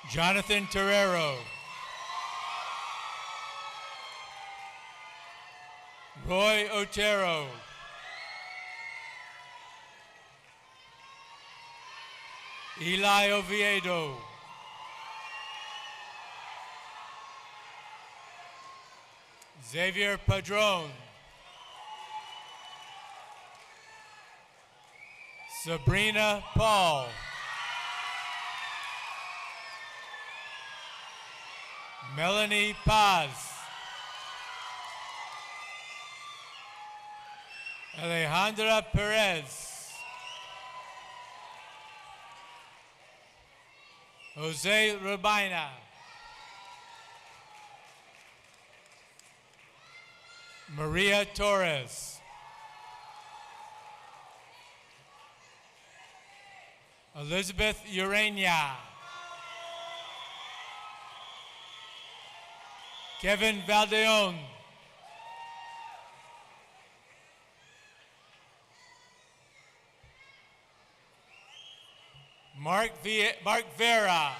Speaker 13: Jonathan Terrero. Roy Otero. Eli Oviedo. Xavier Padron. Sabrina Paul. Melanie Paz. Alejandra Perez. Jose Rabina. Maria Torres. Elizabeth Urania. Kevin Valdeon. Mark Vera.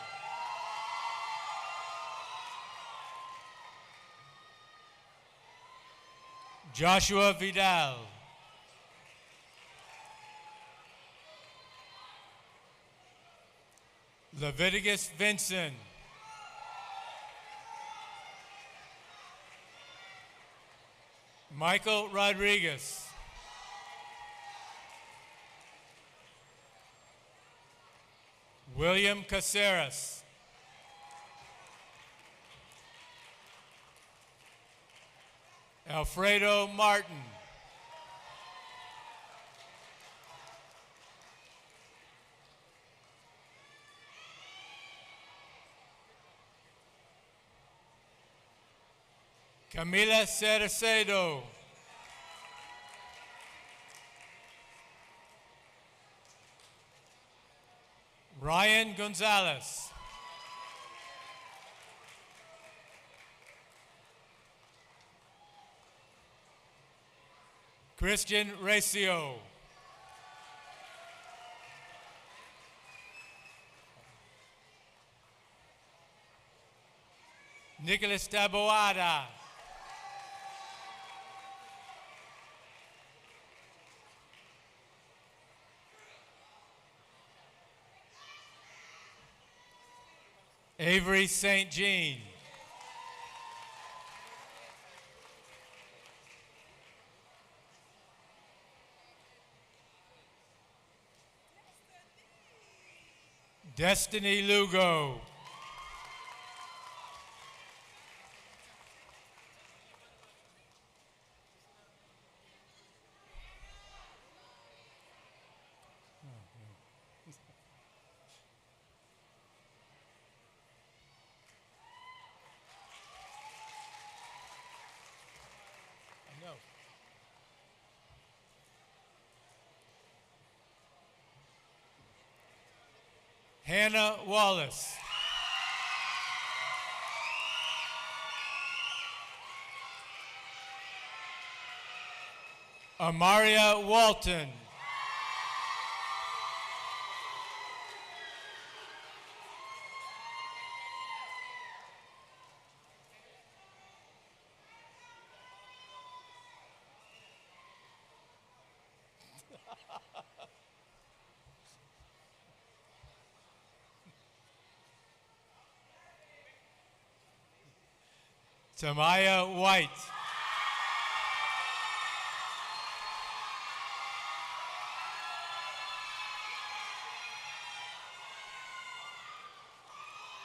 Speaker 13: Joshua Vidal. Leviticus Vincent. Michael Rodriguez. William Caceres. Alfredo Martin. Camila Cercedo. Ryan Gonzalez. Christian Recio. Nicholas Taboada. Avery St. Jean. Destiny Lugo. Hannah Wallace. Amaria Walton. Tamaya White.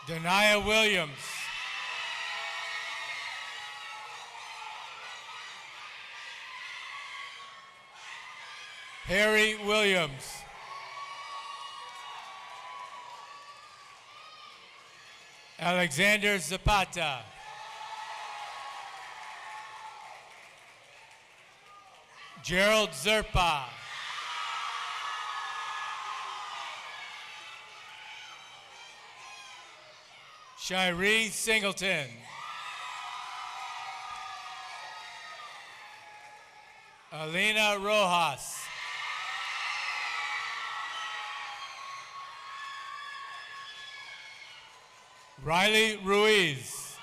Speaker 13: Denia Williams. Harry Williams. Alexander Zapata. Gerald Zerpa. Shiree Singleton. Alina Rojas. Riley Ruiz.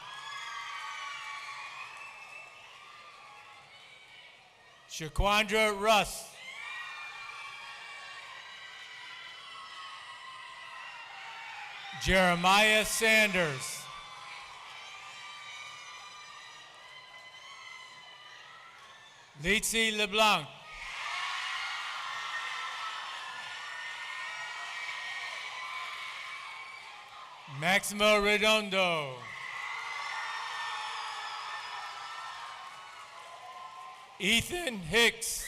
Speaker 13: Shaquandra Russ. Jeremiah Sanders. Litzy LeBlanc. Maximo Redondo. Ethan Hicks.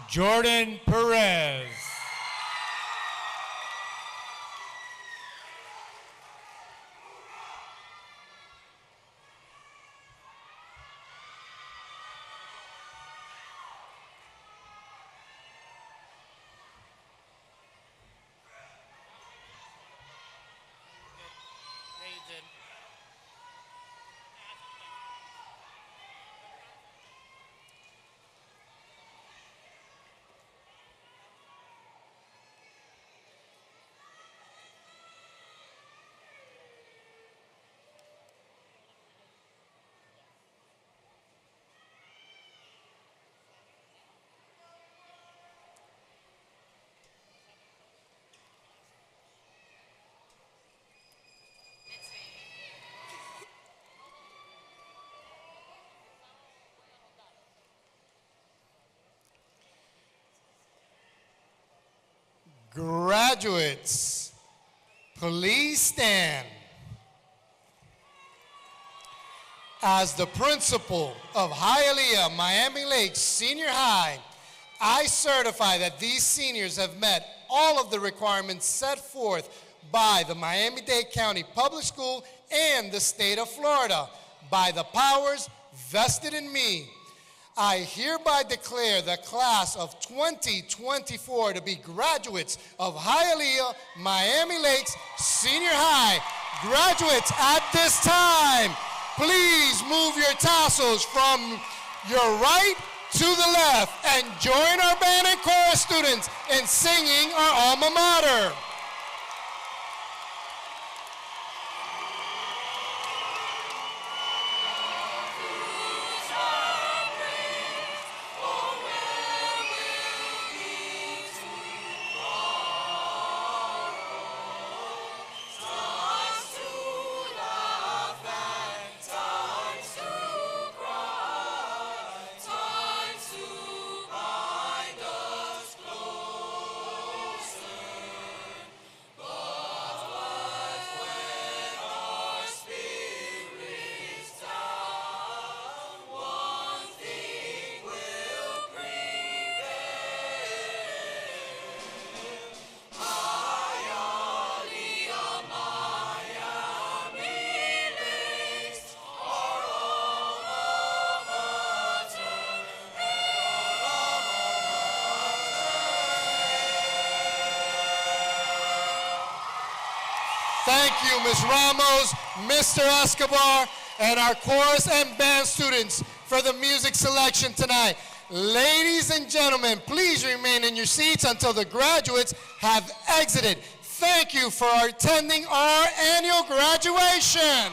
Speaker 13: Jordan Perez.
Speaker 9: Graduates, please stand. As the principal of Hialeah Miami-Dade Senior High, I certify that these seniors have met all of the requirements set forth by the Miami-Dade County Public School and the state of Florida by the powers vested in me. I hereby declare the class of 2024 to be graduates of Hialeah Miami Lakes Senior High. Graduates, at this time, please move your tassels from your right to the left and join our band and chorus students in singing our alma mater. Thank you, Ms. Ramos, Mr. Escobar, and our chorus and band students for the music selection tonight. Ladies and gentlemen, please remain in your seats until the graduates have exited. Thank you for attending our annual graduation.